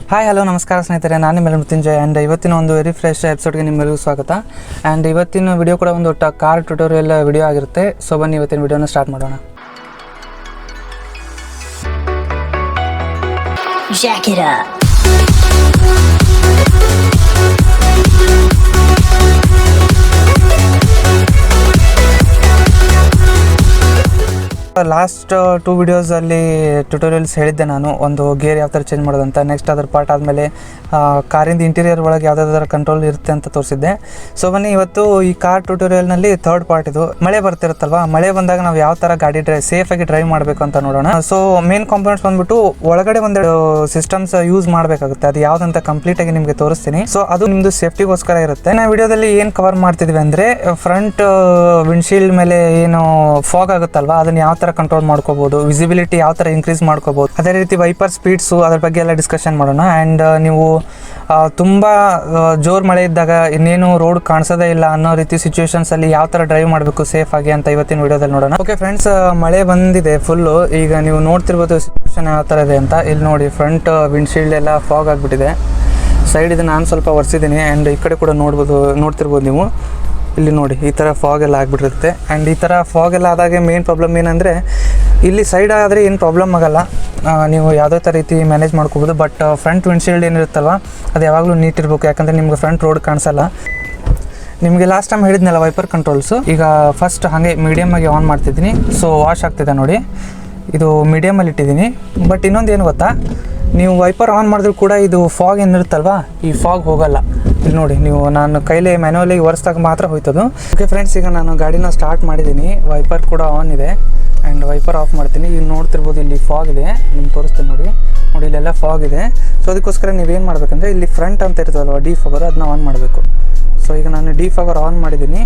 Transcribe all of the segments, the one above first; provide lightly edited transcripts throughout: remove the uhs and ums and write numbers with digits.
Hi hello ನಮಸ್ಕಾರ ಸ್ನೇಹಿತರೆ, ನಾನು ನಿಮ್ಮೆಲ್ಲ ಮೃತ್ಯುಂಜಯ್ ಆ್ಯಂಡ್ ಇವತ್ತಿನ ಒಂದು ವೆರಿ ಫ್ರೆಶ್ ಎಪಿಸೋಡ್ಗೆ ನಿಮ್ಮೆಲ್ಲರಿಗೂ ಸ್ವಾಗತ. ಆ್ಯಂಡ್ ಇವತ್ತಿನ ವಿಡಿಯೋ ಕೂಡ ಒಂದು ಕಾರ್ ಟ್ಯುಟೋರಿಯಲ್ ವಿಡಿಯೋ ಆಗಿರುತ್ತೆ. ಸೊ ಬನ್ನಿ ಇವತ್ತಿನ ವಿಡಿಯೋನ ಸ್ಟಾರ್ಟ್ ಮಾಡೋಣ. Jack it up. ಲಾಸ್ಟ್ 2 ವಿಡಿಯೋಸಲ್ಲಿ ಟ್ಯುಟೋರಿಯಲ್ಸ್ ಹೇಳಿದ್ದೆ ನಾನು, ಒಂದು ಗೇರ್ ಯಾವ ಥರ ಚೇಂಜ್ ಮಾಡೋದಂತ. ನೆಕ್ಸ್ಟ್ ಅದರ ಪಾರ್ಟ್ ಆದಮೇಲೆ ಕಾರಿಂದ ಇಂಟೀರಿಯರ್ ಒಳಗೆ ಯಾವುದಾದ್ರೂ ಕಂಟ್ರೋಲ್ ಇರುತ್ತೆ ಅಂತ ತೋರಿಸಿದ್ದೆ. ಸೊ ಬನ್ನಿ ಇವತ್ತು ಈ ಕಾರ್ ಟ್ಯುಟೋರಿಯಲ್ನಲ್ಲಿ ಥರ್ಡ್ ಪಾರ್ಟ್ ಇದು. ಮಳೆ ಬರ್ತಿರುತ್ತಲ್ವಾ, ಮಳೆ ಬಂದಾಗ ನಾವು ಯಾವ ಥರ ಗಾಡಿ ಸೇಫಾಗಿ ಡ್ರೈವ್ ಮಾಡಬೇಕು ಅಂತ ನೋಡೋಣ. ಸೊ ಮೇನ್ ಕಾಂಪೋನೆಂಟ್ಸ್ ಬಂದ್ಬಿಟ್ಟು ಒಳಗಡೆ ಒಂದೆರಡು ಸಿಸ್ಟಮ್ಸ್ ಯೂಸ್ ಮಾಡಬೇಕಾಗುತ್ತೆ. ಅದು ಯಾವುದಂತ ಕಂಪ್ಲೀಟಾಗಿ ನಿಮಗೆ ತೋರಿಸ್ತೀನಿ. ಸೊ ಅದು ನಿಮ್ಮದು ಸೇಫ್ಟಿಗೋಸ್ಕರ ಇರುತ್ತೆ. ನಾವು ವಿಡಿಯೋದಲ್ಲಿ ಏನು ಕವರ್ ಮಾಡ್ತಿದ್ವಿ ಅಂದರೆ, ಫ್ರಂಟ್ ವಿಂಡ್ಶೀಲ್ಡ್ ಮೇಲೆ ಏನು ಫಾಗ್ ಆಗುತ್ತಲ್ವಾ, ಅದನ್ನು ಯಾವ ಥರ ಕಂಟ್ರೋಲ್ ಮಾಡ್ಕೋಬಹುದು, ವಿಸಿಬಿಲಿಟಿ ಯಾವ ಥರ ಇನ್ಕ್ರೀಸ್ ಮಾಡ್ಕೋಬಹುದು, ಅದೇ ರೀತಿ ವೈಪರ್ ಸ್ಪೀಡ್ಸು ಅದ್ರ ಬಗ್ಗೆ ಎಲ್ಲ ಡಿಸ್ಕಷನ್ ಮಾಡೋಣ. ಆ್ಯಂಡ್ ನೀವು ತುಂಬ ಜೋರು ಮಳೆ ಇದ್ದಾಗ ಇನ್ನೇನು ರೋಡ್ ಕಾಣಿಸೋದೇ ಇಲ್ಲ ಅನ್ನೋ ರೀತಿ ಸಿಚುವೇಶನ್ಸಲ್ಲಿ ಯಾವ ಥರ ಡ್ರೈವ್ ಮಾಡಬೇಕು ಸೇಫ್ ಆಗಿ ಅಂತ ಇವತ್ತಿನ ವಿಡಿಯೋದಲ್ಲಿ ನೋಡೋಣ. ಓಕೆ ಫ್ರೆಂಡ್ಸ್, ಮಳೆ ಬಂದಿದೆ ಫುಲ್ಲು. ಈಗ ನೀವು ನೋಡ್ತಿರ್ಬೋದು ಸಿಚುವೇಶನ್ ಯಾವ ಥರ ಇದೆ ಅಂತ. ಇಲ್ಲಿ ನೋಡಿ, ಫ್ರಂಟ್ ವಿಂಡ್ಶೀಲ್ಡ್ ಎಲ್ಲ ಫಾಗ್ ಆಗಿಬಿಟ್ಟಿದೆ. ಸೈಡ್ ಇದು ನಾನು ಸ್ವಲ್ಪ ಒರೆಸಿದ್ದೀನಿ. ಆ್ಯಂಡ್ ಈ ಕಡೆ ಕೂಡ ನೋಡ್ತಿರ್ಬೋದು ನೀವು. ಇಲ್ಲಿ ನೋಡಿ, ಈ ಥರ ಫಾಗ್ ಎಲ್ಲ ಆಗಿಬಿಟ್ಟಿರುತ್ತೆ. ಆ್ಯಂಡ್ ಈ ಥರ ಫಾಗ್ ಎಲ್ಲ ಆದಾಗೆ ಮೇನ್ ಪ್ರಾಬ್ಲಮ್ ಏನಂದರೆ, ಇಲ್ಲಿ ಸೈಡ್ ಆದರೆ ಏನು ಪ್ರಾಬ್ಲಮ್ ಆಗೋಲ್ಲ, ನೀವು ಯಾವುದೇ ಥರ ರೀತಿ ಮ್ಯಾನೇಜ್ ಮಾಡ್ಕೋಬೋದು. ಬಟ್ ಫ್ರಂಟ್ ವಿಂಡ್ಶೀಲ್ಡ್ ಏನಿರುತ್ತಲ್ವ, ಅದು ಯಾವಾಗಲೂ ನೀಟ್ ಇರಬೇಕು, ಯಾಕಂದರೆ ನಿಮ್ಗೆ ಫ್ರಂಟ್ ರೋಡ್ ಕಾಣಿಸಲ್ಲ. ನಿಮಗೆ ಲಾಸ್ಟ್ ಟೈಮ್ ಹೇಳಿದ್ನಲ್ಲ ವೈಪರ್ ಕಂಟ್ರೋಲ್ಸು, ಈಗ ಫಸ್ಟ್ ಹಾಗೆ ಮೀಡಿಯಮಾಗಿ ಆನ್ ಮಾಡ್ತಿದ್ದೀನಿ. ಸೊ ವಾಶ್ ಆಗ್ತಿದೆ ನೋಡಿ, ಇದು ಮೀಡಿಯಮಲ್ಲಿ ಇಟ್ಟಿದ್ದೀನಿ. ಬಟ್ ಇನ್ನೊಂದು ಏನು ಗೊತ್ತಾ, ನೀವು ವೈಪರ್ ಆನ್ ಮಾಡಿದ್ರು ಕೂಡ ಇದು ಫಾಗ್ ಏನಿರುತ್ತಲ್ವ, ಈ ಫಾಗ್ ಹೋಗಲ್ಲ. ಇಲ್ಲಿ ನೋಡಿ, ನೀವು ನಾನು ಕೈಲೇ ಮ್ಯಾನ್ಯುವಲಿ ಒರೆಸ್ದಾಗ ಮಾತ್ರ ಹೋಯ್ತದು. ಓಕೆ ಫ್ರೆಂಡ್ಸ್, ಈಗ ನಾನು ಗಾಡಿನ ಸ್ಟಾರ್ಟ್ ಮಾಡಿದ್ದೀನಿ. ವೈಪರ್ ಕೂಡ ಆನ್ ಇದೆ. ಆ್ಯಂಡ್ ವೈಪರ್ ಆಫ್ ಮಾಡ್ತೀನಿ. ಈಗ ನೋಡ್ತಿರ್ಬೋದು, ಇಲ್ಲಿ ಫಾಗ್ ಇದೆ, ನಿಮ್ಗೆ ತೋರಿಸ್ತೀನಿ ನೋಡಿ. ಇಲ್ಲೆಲ್ಲ ಫಾಗ್ ಇದೆ. ಸೊ ಅದಕ್ಕೋಸ್ಕರ ನೀವೇನು ಮಾಡಬೇಕಂದ್ರೆ, ಇಲ್ಲಿ ಫ್ರಂಟ್ ಅಂತ ಇರ್ತದಲ್ವ ಡಿಫಾಗರ್, ಅದನ್ನ ಆನ್ ಮಾಡಬೇಕು. ಸೊ ಈಗ ನಾನು ಡಿಫಾಗರ್ ಆನ್ ಮಾಡಿದ್ದೀನಿ.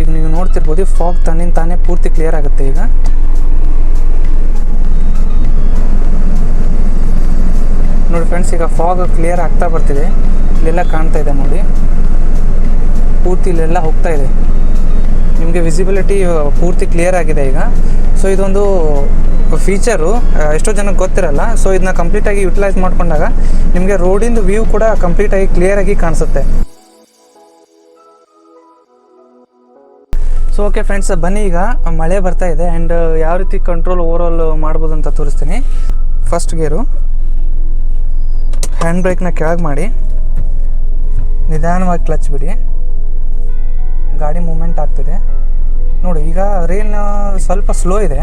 ಈಗ ನೀವು ನೋಡ್ತಿರ್ಬೋದು, ಫಾಗ್ ತನ್ನಿಂದ ತಾನೇ ಪೂರ್ತಿ ಕ್ಲಿಯರ್ ಆಗುತ್ತೆ. ಈಗ ನೋಡಿ ಫ್ರೆಂಡ್ಸ್, ಈಗ ಫಾಗ್ ಕ್ಲಿಯರ್ ಆಗ್ತಾ ಬರ್ತಿದೆ. ಇಲ್ಲೆಲ್ಲ ಕಾಣ್ತಾ ಇದೆ ನೋಡಿ, ಪೂರ್ತಿ ಇಲ್ಲೆಲ್ಲ ಹೋಗ್ತಾ ಇದೆ. ನಿಮಗೆ ವಿಸಿಬಿಲಿಟಿ ಪೂರ್ತಿ ಕ್ಲಿಯರ್ ಆಗಿದೆ ಈಗ. ಸೊ ಇದೊಂದು ಫೀಚರು ಎಷ್ಟೋ ಜನಕ್ಕೆ ಗೊತ್ತಿರಲ್ಲ. ಸೊ ಇದನ್ನ ಕಂಪ್ಲೀಟಾಗಿ ಯುಟಿಲೈಸ್ ಮಾಡ್ಕೊಂಡಾಗ ನಿಮಗೆ ರೋಡಿಂದು ವ್ಯೂ ಕೂಡ ಕಂಪ್ಲೀಟಾಗಿ ಕ್ಲಿಯರಾಗಿ ಕಾಣಿಸುತ್ತೆ. ಸೊ ಓಕೆ ಫ್ರೆಂಡ್ಸ್, ಬನ್ನಿ ಈಗ ಮಳೆ ಬರ್ತಾ ಇದೆ. ಆ್ಯಂಡ್ ಯಾವ ರೀತಿ ಕಂಟ್ರೋಲ್ ಓವರಾಲ್ ಮಾಡ್ಬೋದು ಅಂತ ತೋರಿಸ್ತೀನಿ. ಫಸ್ಟ್ ಗೇರು, ಹ್ಯಾಂಡ್ ಬ್ರೇಕ್ನ ಕೆಳಗೆ ಮಾಡಿ ನಿಧಾನವಾಗಿ ಕ್ಲಚ್ ಬಿಡಿ. ಗಾಡಿ ಮೂಮೆಂಟ್ ಆಗ್ತಿದೆ ನೋಡಿ. ಈಗ ರೇನ್ ಸ್ವಲ್ಪ ಸ್ಲೋ ಇದೆ,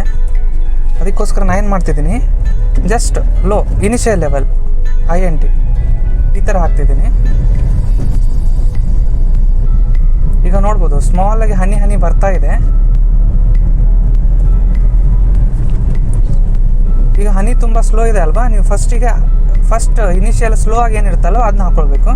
ಅದಕ್ಕೋಸ್ಕರ ನಾನು ಏನು ಮಾಡ್ತಿದ್ದೀನಿ, just low initial level INT ಈ ಥರ ಹಾಕ್ತಿದ್ದೀನಿ. ಈಗ ನೋಡ್ಬೋದು, ಸ್ಮಾಲಾಗಿ ಹನಿ ಹನಿ ಬರ್ತಾ ಇದೆ. ಈಗ ಹನಿ ತುಂಬ ಸ್ಲೋ ಇದೆ ಅಲ್ವಾ, ನೀವು ಫಸ್ಟ್ ಇನಿಷಿಯಲ್ ಸ್ಲೋ ಆಗಿ ಏನಿರುತ್ತಲ್ಲೋ ಅದನ್ನ ಹಾಕೊಳ್ಬೇಕು.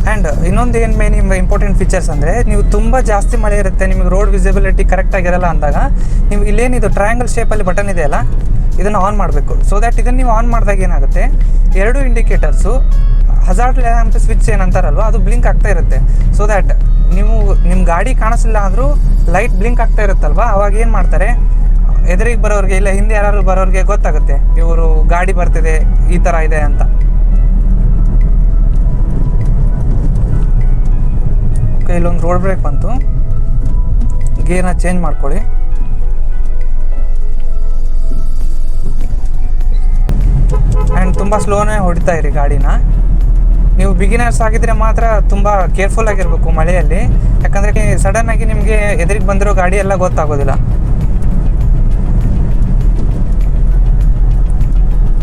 ಆ್ಯಂಡ್ ಇನ್ನೊಂದು ಏನು ಮೇನ್ ಇಂಪಾರ್ಟೆಂಟ್ ಫೀಚರ್ಸ್ ಅಂದರೆ, ನೀವು ತುಂಬ ಜಾಸ್ತಿ ಮಳೆ ಇರುತ್ತೆ, ನಿಮಗೆ ರೋಡ್ ವಿಸಿಬಿಲಿಟಿ ಕರೆಕ್ಟಾಗಿರಲ್ಲ ಅಂದಾಗ, ನೀವು ಇಲ್ಲೇನಿದು ಟ್ರಯಾಂಗಲ್ ಶೇಪಲ್ಲಿ ಬಟನ್ ಇದೆಯಲ್ಲ, ಇದನ್ನು ಆನ್ ಮಾಡಬೇಕು. ಸೊ ದ್ಯಾಟ್ ಇದನ್ನು ನೀವು ಆನ್ ಮಾಡಿದಾಗ ಏನಾಗುತ್ತೆ, ಎರಡು ಇಂಡಿಕೇಟರ್ಸು ಹಜಾರ್ಡ್ ಲ್ಯಾಂಪ್ ಸ್ವಿಚ್ ಏನಂತಾರಲ್ವ, ಅದು ಬ್ಲಿಂಕ್ ಆಗ್ತಾ ಇರುತ್ತೆ. ಸೊ ದ್ಯಾಟ್ ನಿಮ್ಮ ಗಾಡಿ ಕಾಣಿಸಿಲ್ಲ ಆದರೂ ಲೈಟ್ ಬ್ಲಿಂಕ್ ಆಗ್ತಾ ಇರುತ್ತಲ್ವ, ಅವಾಗ ಏನು ಮಾಡ್ತಾರೆ, ಎದುರಿಗೆ ಬರೋರಿಗೆ ಇಲ್ಲ ಹಿಂದೆ ಯಾರು ಬರೋರಿಗೆ ಗೊತ್ತಾಗುತ್ತೆ ಇವರು ಗಾಡಿ ಬರ್ತಿದೆ ಈ ಥರ ಇದೆ ಅಂತ. ಓಕೆ, ಇಲ್ಲೊಂದು ರೋಡ್ ಬ್ರೇಕ್ ಬಂತು. ಗೇರ್ನ ಚೇಂಜ್ ಮಾಡ್ಕೊಳ್ಳಿ. ಆ್ಯಂಡ್ ತುಂಬ ಸ್ಲೋನೇ ಹೊಡಿತಾ ಇರಿ ಗಾಡಿನ. ನೀವು ಬಿಗಿನರ್ಸ್ ಆಗಿದ್ರೆ ಮಾತ್ರ ತುಂಬ ಕೇರ್ಫುಲ್ ಆಗಿರಬೇಕು ಮಳೆಯಲ್ಲಿ, ಯಾಕಂದರೆ ಸಡನ್ನಾಗಿ ನಿಮಗೆ ಎದುರಿಗೆ ಬಂದಿರೋ ಗಾಡಿ ಎಲ್ಲ ಗೊತ್ತಾಗೋದಿಲ್ಲ.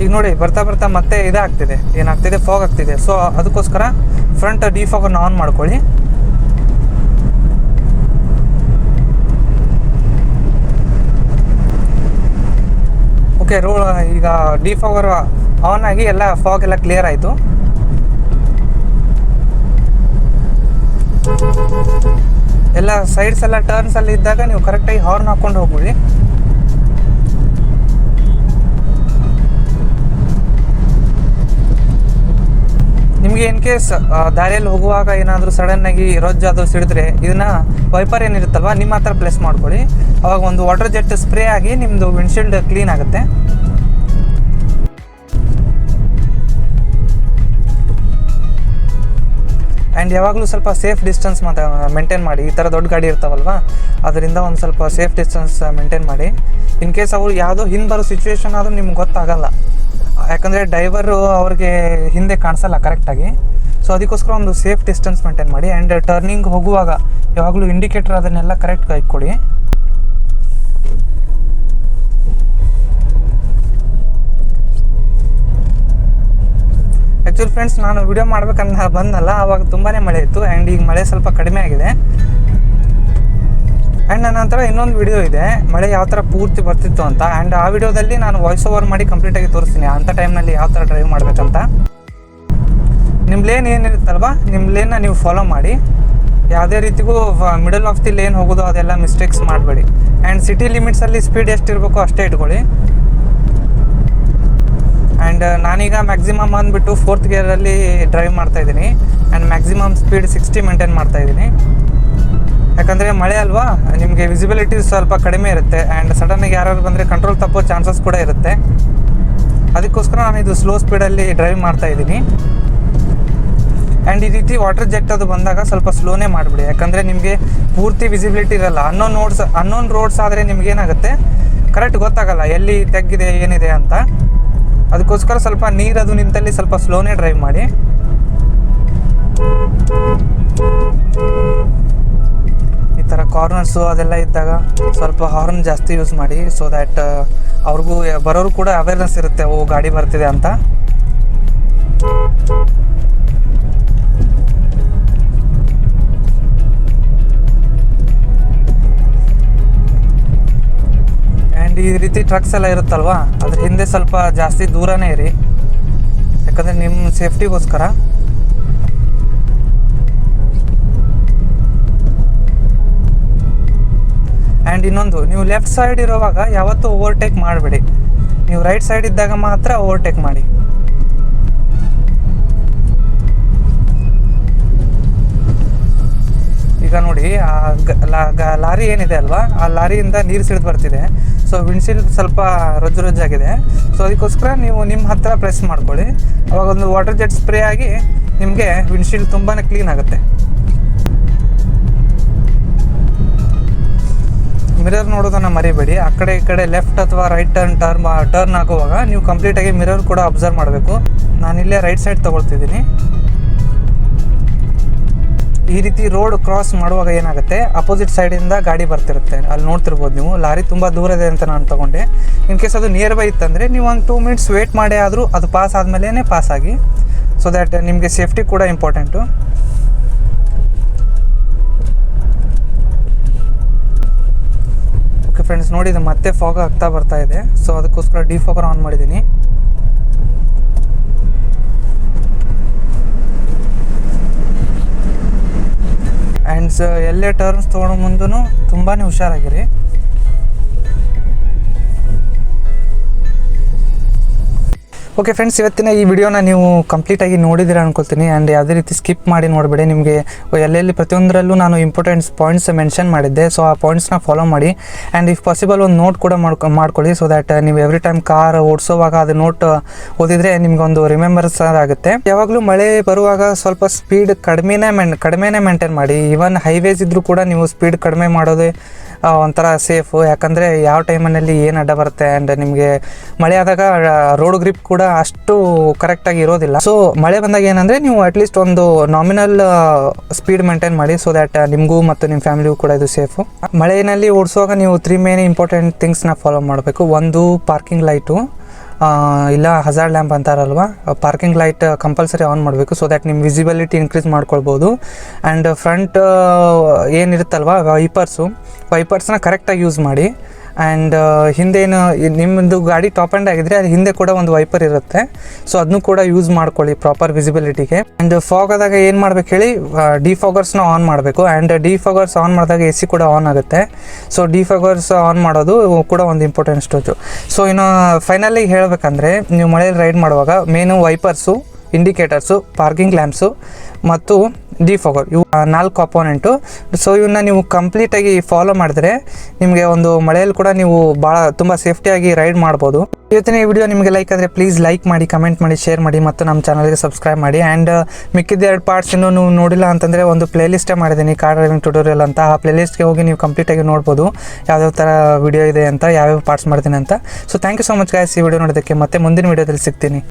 ಈಗ ನೋಡಿ, ಬರ್ತಾ ಬರ್ತಾ ಮತ್ತೆ ಇದಾಗ್ತಿದೆ, ಏನಾಗ್ತಿದೆ, ಫಾಗ್ ಆಗ್ತಿದೆ. ಸೊ ಅದಕ್ಕೋಸ್ಕರ ಫ್ರಂಟ್ ಡಿಫಾಗರ್ನ ಆನ್ ಮಾಡ್ಕೊಳ್ಳಿ. ಓಕೆ, ಈಗ ಡಿಫಾಗರ್ ಆನ್ ಆಗಿ ಎಲ್ಲ ಫಾಗ್ ಎಲ್ಲ ಕ್ಲಿಯರ್ ಆಯಿತು. ಎಲ್ಲ ಸೈಡ್ಸ್ ಎಲ್ಲ ಟರ್ನ್ಸಲ್ಲಿ ಇದ್ದಾಗ ನೀವು ಕರೆಕ್ಟಾಗಿ ಹಾರ್ನ್ ಹಾಕ್ಕೊಂಡು ಹೋಗ್ಬಿಡಿ. ನಿಮಗೆ ಇನ್ ಕೇಸ್ ದಾರಿಯಲ್ಲಿ ಹೋಗುವಾಗ ಏನಾದರೂ ಸಡನ್ನಾಗಿ ರೊಜ್ಜಾದರೂ ಸಿಡಿದ್ರೆ ಇದನ್ನು ವೈಪರ್ ಏನಿರುತ್ತಲ್ವ ನಿಮ್ಮ ಹತ್ರ ಪ್ಲೇಸ್ ಮಾಡ್ಕೊಳ್ಳಿ. ಅವಾಗ ಒಂದು ವಾಟರ್ ಜೆಟ್ ಸ್ಪ್ರೇ ಆಗಿ ನಿಮ್ಮದು ವಿಂಡ್ಶೀಲ್ಡ್ ಕ್ಲೀನ್ ಆಗುತ್ತೆ. ಆ್ಯಂಡ್ ಯಾವಾಗಲೂ ಸ್ವಲ್ಪ ಸೇಫ್ ಡಿಸ್ಟೆನ್ಸ್ ಮೇಂಟೈನ್ ಮಾಡಿ. ಈ ಥರ ದೊಡ್ಡ ಗಾಡಿ ಇರ್ತಾವಲ್ವ, ಅದರಿಂದ ಒಂದು ಸ್ವಲ್ಪ ಸೇಫ್ ಡಿಸ್ಟೆನ್ಸ್ ಮೇಂಟೈನ್ ಮಾಡಿ. ಇನ್ ಕೇಸ್ ಅವರು ಯಾವುದೋ ಹಿಂದೆ ಬರೋ ಸಿಚುವೇಶನ್ ಆದರೂ ನಿಮ್ಗೆ ಗೊತ್ತಾಗಲ್ಲ, ಯಾಕಂದರೆ ಡ್ರೈವರು ಅವ್ರಿಗೆ ಹಿಂದೆ ಕಾಣಿಸಲ್ಲ ಕರೆಕ್ಟಾಗಿ. ಸೊ ಅದಕ್ಕೋಸ್ಕರ ಒಂದು ಸೇಫ್ ಡಿಸ್ಟೆನ್ಸ್ ಮೇಂಟೈನ್ ಮಾಡಿ. ಆ್ಯಂಡ್ ಟರ್ನಿಂಗ್ ಹೋಗುವಾಗ ಯಾವಾಗಲೂ ಇಂಡಿಕೇಟರ್ ಅದನ್ನೆಲ್ಲ ಕರೆಕ್ಟ್ ಇಟ್ಕೊಡಿ. ಆ್ಯಕ್ಚುಲಿ ಫ್ರೆಂಡ್ಸ್, ನಾನು ವಿಡಿಯೋ ಮಾಡ್ಬೇಕಂತ ಬಂದಲ್ಲ, ಆವಾಗ ತುಂಬಾ ಮಳೆ ಇತ್ತು. ಆ್ಯಂಡ್ ಈಗ ಮಳೆ ಸ್ವಲ್ಪ ಕಡಿಮೆ ಆಗಿದೆ. ಆ್ಯಂಡ್ ನನ್ನ ಹತ್ರ ಇನ್ನೊಂದು ವಿಡಿಯೋ ಇದೆ, ಮಳೆ ಯಾವ ಥರ ಪೂರ್ತಿ ಬರ್ತಿತ್ತು ಅಂತ. ಆ್ಯಂಡ್ ಆ ವಿಡಿಯೋದಲ್ಲಿ ನಾನು ವಾಯ್ಸ್ ಓವರ್ ಮಾಡಿ ಕಂಪ್ಲೀಟಾಗಿ ತೋರಿಸ್ತೀನಿ ಅಂಥ ಟೈಮ್ನಲ್ಲಿ ಯಾವ ಥರ ಡ್ರೈವ್ ಮಾಡಬೇಕಂತ. ನಿಮ್ಮ ಲೇನ್ ಏನಿರುತ್ತಲ್ವ, ನಿಮ್ಮ ಲೇನ್ನ ನೀವು ಫಾಲೋ ಮಾಡಿ. ಯಾವುದೇ ರೀತಿಗೂ ಮಿಡಲ್ ಆಫ್ ದಿ ಲೇನ್ ಹೋಗೋದು ಅದೆಲ್ಲ ಮಿಸ್ಟೇಕ್ಸ್ ಮಾಡಬೇಡಿ. ಆ್ಯಂಡ್ ಸಿಟಿ ಲಿಮಿಟ್ಸಲ್ಲಿ ಸ್ಪೀಡ್ ಎಷ್ಟಿರಬೇಕೋ ಅಷ್ಟೇ ಇಟ್ಕೊಳ್ಳಿ. ಆ್ಯಂಡ್ ನಾನೀಗ ಮ್ಯಾಕ್ಸಿಮಮ್ ಅಂದ್ಬಿಟ್ಟು 4th ಗೇರಲ್ಲಿ ಡ್ರೈವ್ ಮಾಡ್ತಾಯಿದ್ದೀನಿ. ಆ್ಯಂಡ್ ಮ್ಯಾಕ್ಸಿಮಮ್ ಸ್ಪೀಡ್ 60 ಮೇಂಟೈನ್ ಮಾಡ್ತಾಯಿದ್ದೀನಿ. ಯಾಕಂದರೆ ಮಳೆ ಅಲ್ವಾ, ನಿಮಗೆ ವಿಸಿಬಿಲಿಟಿ ಸ್ವಲ್ಪ ಕಡಿಮೆ ಇರುತ್ತೆ. ಆ್ಯಂಡ್ ಸಡನ್ನಾಗಿ ಯಾರು ಬಂದರೆ ಕಂಟ್ರೋಲ್ ತಪ್ಪೋ ಚಾನ್ಸಸ್ ಕೂಡ ಇರುತ್ತೆ. ಅದಕ್ಕೋಸ್ಕರ ನಾನು ಇದು ಸ್ಲೋ ಸ್ಪೀಡಲ್ಲಿ ಡ್ರೈವ್ ಮಾಡ್ತಾಯಿದ್ದೀನಿ. ಆ್ಯಂಡ್ ಈ ರೀತಿ ವಾಟರ್ ಜೆಟ್ ಅದು ಬಂದಾಗ ಸ್ವಲ್ಪ ಸ್ಲೋನೇ ಮಾಡಿಬಿಡಿ, ಯಾಕಂದರೆ ನಿಮಗೆ ಪೂರ್ತಿ ವಿಸಿಬಿಲಿಟಿ ಇರಲ್ಲ. ಅನ್ನೋನ್ ರೋಡ್ಸ್ ಆದರೆ ನಿಮಗೇನಾಗುತ್ತೆ, ಕರೆಕ್ಟ್ ಗೊತ್ತಾಗಲ್ಲ ಎಲ್ಲಿ ತೆಗ್ಗಿದೆ ಏನಿದೆ ಅಂತ. ಅದಕ್ಕೋಸ್ಕರ ಸ್ವಲ್ಪ ನೀರದು ನಿಂತಲ್ಲಿ ಸ್ವಲ್ಪ ಸ್ಲೋನೇ ಡ್ರೈವ್ ಮಾಡಿ. ಈ ಥರ ಕಾರ್ನರ್ಸು ಅದೆಲ್ಲ ಇದ್ದಾಗ ಸ್ವಲ್ಪ ಹಾರ್ನ್ ಜಾಸ್ತಿ ಯೂಸ್ ಮಾಡಿ, ಸೊ ದ್ಯಾಟ್ ಅವ್ರಿಗೂ ಬರೋರು ಕೂಡ ಅವೇರ್ನೆಸ್ ಇರುತ್ತೆ, ಓ ಗಾಡಿ ಬರ್ತಿದೆ ಅಂತ. ಆ್ಯಂಡ್ ಈ ರೀತಿ ಟ್ರಕ್ಸ್ ಎಲ್ಲ ಇರುತ್ತಲ್ವ, ಅದ್ರ ಹಿಂದೆ ಸ್ವಲ್ಪ ಜಾಸ್ತಿ ದೂರನೇ ಇರಿ, ಯಾಕಂದರೆ ನಿಮ್ಮ ಸೇಫ್ಟಿಗೋಸ್ಕರ. ಆ್ಯಂಡ್ ಇನ್ನೊಂದು, ನೀವು ಲೆಫ್ಟ್ ಸೈಡ್ ಇರೋವಾಗ ಯಾವತ್ತೂ ಓವರ್ಟೇಕ್ ಮಾಡಬೇಡಿ. ನೀವು ರೈಟ್ ಸೈಡ್ ಇದ್ದಾಗ ಮಾತ್ರ ಓವರ್ಟೇಕ್ ಮಾಡಿ. ಈಗ ನೋಡಿ, ಲಾರಿ ಏನಿದೆ ಅಲ್ವಾ, ಆ ಲಾರಿಯಿಂದ ನೀರು ಸಿಡಿದು ಬರ್ತಿದೆ. ಸೊ ವಿಂಡ್ಶೀಲ್ಡ್ ಸ್ವಲ್ಪ ರೊಜ್ಜಾಗಿದೆ. ಸೊ ಅದಕ್ಕೋಸ್ಕರ ನೀವು ನಿಮ್ಮ ಹತ್ರ ಪ್ರೆಸ್ ಮಾಡ್ಕೊಳ್ಳಿ. ಅವಾಗ ಒಂದು ವಾಟರ್ ಜೆಟ್ ಸ್ಪ್ರೇ ಆಗಿ ನಿಮಗೆ ವಿಂಡ್ಶೀಲ್ಡ್ ತುಂಬಾ ಕ್ಲೀನ್ ಆಗುತ್ತೆ. ಮಿರರ್ ನೋಡೋದನ್ನು ಮರಿಬೇಡಿ. ಆ ಕಡೆ ಈ ಕಡೆ ಲೆಫ್ಟ್ ಅಥವಾ ರೈಟ್ ಟರ್ನ್ ಆಗುವಾಗ ನೀವು ಕಂಪ್ಲೀಟಾಗಿ ಮಿರರ್ ಕೂಡ ಅಬ್ಸರ್ವ್ ಮಾಡಬೇಕು. ನಾನಿಲ್ಲೇ ರೈಟ್ ಸೈಡ್ ತೊಗೊಳ್ತಿದ್ದೀನಿ. ಈ ರೀತಿ ರೋಡ್ ಕ್ರಾಸ್ ಮಾಡುವಾಗ ಏನಾಗುತ್ತೆ, ಅಪೋಸಿಟ್ ಸೈಡಿಂದ ಗಾಡಿ ಬರ್ತಿರುತ್ತೆ. ಅಲ್ಲಿ ನೋಡ್ತಿರ್ಬೋದು ನೀವು, ಲಾರಿ ತುಂಬ ದೂರ ಇದೆ ಅಂತ ನಾನು ತೊಗೊಂಡೆ. ಇನ್ ಕೇಸ್ ಅದು ನಿಯರ್ ಬೈ ಇತ್ತಂದರೆ ನೀವು ಒಂದು 2 ಮಿನಿಟ್ಸ್ ವೇಟ್ ಮಾಡಿ ಆದರೂ ಅದು ಪಾಸ್ ಆದಮೇಲೆ ಪಾಸ್ ಆಗಿ, ಸೊ ದ್ಯಾಟ್ ನಿಮಗೆ ಸೇಫ್ಟಿ ಕೂಡ ಇಂಪಾರ್ಟೆಂಟು. ಓಕೆ ಫ್ರೆಂಡ್ಸ್, ನೋಡಿ ಇದು ಮತ್ತೆ ಫಾಗ್ ಆಗ್ತಾ ಬರ್ತಾ ಇದೆ. ಸೊ ಅದಕ್ಕೋಸ್ಕರ ಡಿಫಾಗರ್ ಆನ್ ಮಾಡಿದ್ದೀನಿ. ಆ್ಯಂಡ್ ಎಲ್ಲೇ ಟರ್ನ್ಸ್ ತೊಗೊಳೋ ಮುಂದೂ ತುಂಬಾ ಹುಷಾರಾಗಿರಿ. ಓಕೆ ಫ್ರೆಂಡ್ಸ್, ಇವತ್ತಿನ ಈ ವಿಡಿಯೋನ ನೀವು ಕಂಪ್ಲೀಟಾಗಿ ನೋಡಿದ್ದೀರಾ ಅನ್ಕೊಳ್ತೀನಿ. ಆ್ಯಂಡ್ ಯಾವುದೇ ರೀತಿ ಸ್ಕಿಪ್ ಮಾಡಿ ನೋಡಬೇಡಿ. ನಿಮಗೆ ಎಲ್ಲೆಲ್ಲಿ ಪ್ರತಿಯೊಂದರಲ್ಲೂ ನಾನು ಇಂಪಾರ್ಟೆಂಟ್ ಪಾಯಿಂಟ್ಸ್ ಮೆನ್ಷನ್ ಮಾಡಿದ್ದೆ. ಸೊ ಆ ಪಾಯಿಂಟ್ಸ್ನ ಫಾಲೋ ಮಾಡಿ. ಆ್ಯಂಡ್ ಇಫ್ ಪಾಸಿಬಲ್ ಒಂದು ನೋಟ್ ಕೂಡ ಮಾಡ್ಕೊಳ್ಳಿ, ಸೊ ದ್ಯಾಟ್ ನೀವು ಎವ್ರಿ ಟೈಮ್ ಕಾರ್ ಓಡಿಸೋವಾಗ ಅದು ನೋಟ್ ಓದಿದರೆ ನಿಮ್ಗೊಂದು ರಿಮೆಂಬರ್ಸ್ ಆಗುತ್ತೆ. ಯಾವಾಗಲೂ ಮಳೆ ಬರುವಾಗ ಸ್ವಲ್ಪ ಸ್ಪೀಡ್ ಕಡಿಮೆನೇ ಮೇಂಟೈನ್ ಮಾಡಿ. ಈವನ್ ಹೈವೇಸ್ ಇದ್ದರೂ ಕೂಡ ನೀವು ಸ್ಪೀಡ್ ಕಡಿಮೆ ಮಾಡೋದೇ ಒಂಥರ ಸೇಫು. ಯಾಕಂದರೆ ಯಾವ ಟೈಮಲ್ಲಿ ಏನು ಅಡ್ಡ ಬರುತ್ತೆ. ಆ್ಯಂಡ್ ನಿಮಗೆ ಮಳೆ ಆದಾಗ ರೋಡ್ ಗ್ರಿಪ್ ಕೂಡ ಅಷ್ಟು ಕರೆಕ್ಟಾಗಿ ಇರೋದಿಲ್ಲ. ಸೊ ಮಳೆ ಬಂದಾಗ ಏನಂದರೆ ನೀವು ಅಟ್ಲೀಸ್ಟ್ ಒಂದು ನಾಮಿನಲ್ ಸ್ಪೀಡ್ ಮೇಂಟೈನ್ ಮಾಡಿ, ಸೊ ದ್ಯಾಟ್ ನಿಮಗೂ ಮತ್ತು ನಿಮ್ಮ ಫ್ಯಾಮಿಲಿಗೂ ಕೂಡ ಇದು ಸೇಫು. ಮಳೆಯಲ್ಲಿ ಓಡಿಸುವಾಗ ನೀವು 3 ಮೇನ್ ಇಂಪಾರ್ಟೆಂಟ್ ಥಿಂಗ್ಸ್ನ ಫಾಲೋ ಮಾಡಬೇಕು. ಒಂದು, ಪಾರ್ಕಿಂಗ್ ಲೈಟು, ಇಲ್ಲ ಹಜಾರ್ಡ್ ಲ್ಯಾಂಪ್ ಅಂತಾರಲ್ವ, ಪಾರ್ಕಿಂಗ್ ಲೈಟ್ ಕಂಪಲ್ಸರಿ ಆನ್ ಮಾಡಬೇಕು, ಸೊ ದ್ಯಾಟ್ ನಿಮ್ಮ ವಿಸಿಬಿಲಿಟಿ ಇನ್ಕ್ರೀಸ್ ಮಾಡ್ಕೊಳ್ಬೋದು. ಆ್ಯಂಡ್ ಫ್ರಂಟ್ ಏನಿರುತ್ತಲ್ವ ವೈಪರ್ಸ್ನ ಕರೆಕ್ಟಾಗಿ ಯೂಸ್ ಮಾಡಿ. ಆ್ಯಂಡ್ ಹಿಂದೇನು ನಿಮ್ಮದು ಗಾಡಿ ಟಾಪ್ ಆ್ಯಂಡ್ ಆಗಿದ್ರೆ ಅದು ಹಿಂದೆ ಕೂಡ ಒಂದು ವೈಪರ್ ಇರುತ್ತೆ, ಸೊ ಅದನ್ನು ಕೂಡ ಯೂಸ್ ಮಾಡ್ಕೊಳ್ಳಿ ಪ್ರಾಪರ್ ವಿಸಿಬಿಲಿಟಿಗೆ. ಆ್ಯಂಡ್ ಫಾಗ್ ಆದಾಗ ಏನು ಮಾಡ್ಬೇಕು ಹೇಳಿ, ಡಿಫಾಗರ್ಸ್ನ ಆನ್ ಮಾಡಬೇಕು. ಆ್ಯಂಡ್ ಡಿಫಾಗರ್ಸ್ ಆನ್ ಮಾಡಿದಾಗ AC ಕೂಡ ಆನ್ ಆಗುತ್ತೆ. ಸೊ ಡಿಫಾಗರ್ಸ್ ಆನ್ ಮಾಡೋದು ಕೂಡ ಒಂದು ಇಂಪಾರ್ಟೆಂಟ್ ಸ್ಟೇಜು. ಸೊ ಇನ್ನು ಫೈನಲಿ ಹೇಳಬೇಕಂದ್ರೆ, ನೀವು ಮಳೆಯಲ್ಲಿ ರೈಡ್ ಮಾಡುವಾಗ ಮೇನು ವೈಪರ್ಸು ಇಂಡಿಕೇಟರ್ಸು, ಪಾರ್ಕಿಂಗ್ ಲ್ಯಾಂಪ್ಸು ಮತ್ತು ಡಿಫಾಗರ್, ಇವು 4 ಕಾಂಪೋನೆಂಟು. ಸೊ ಇವನ್ನ ನೀವು ಕಂಪ್ಲೀಟಾಗಿ ಫಾಲೋ ಮಾಡಿದ್ರೆ ನಿಮಗೆ ಒಂದು ಮಳೆಯಲ್ಲಿ ಕೂಡ ನೀವು ತುಂಬ ಸೇಫ್ಟಿಯಾಗಿ ರೈಡ್ ಮಾಡ್ಬೋದು. ಇವತ್ತಿನ ಈ ವಿಡಿಯೋ ನಿಮಗೆ ಲೈಕ್ ಆದರೆ ಪ್ಲೀಸ್ ಲೈಕ್ ಮಾಡಿ, ಕಮೆಂಟ್ ಮಾಡಿ, ಶೇರ್ ಮಾಡಿ ಮತ್ತು ನಮ್ಮ ಚಾನಲ್ಗೆ ಸಬ್ಸ್ಕ್ರೈಬ್ ಮಾಡಿ. ಆ್ಯಂಡ್ ಮಿಕ್ಕಿದ 2 ಪಾರ್ಟ್ಸ್ ಇನ್ನೂ ನೀವು ನೋಡಿಲ್ಲ ಅಂತಂದರೆ ಒಂದು ಪ್ಲೇಲಿಸ್ಟೇ ಮಾಡಿದ್ದೀನಿ ಕಾರ್ ಡ್ರೈವಿಂಗ್ ಟ್ಯುಟೋರಿಯಲ್ ಅಂತ. ಆ ಪ್ಲೇಲಿಸ್ಟ್ಗೆ ಹೋಗಿ ನೀವು ಕಂಪ್ಲೀಟಾಗಿ ನೋಡ್ಬೋದು ಯಾವ್ಯಾವ ಥರ ವಿಡಿಯೋ ಇದೆ ಅಂತ, ಯಾವ್ಯಾವ ಪಾರ್ಟ್ಸ್ ಮಾಡ್ತೀನಿ ಅಂತ. So thank you so much guys ಈ ವಿಡಿಯೋ ನೋಡೋದಕ್ಕೆ. ಮತ್ತೆ ಮುಂದಿನ ವಿಡಿಯೋದಲ್ಲಿ ಸಿಗ್ತೀನಿ.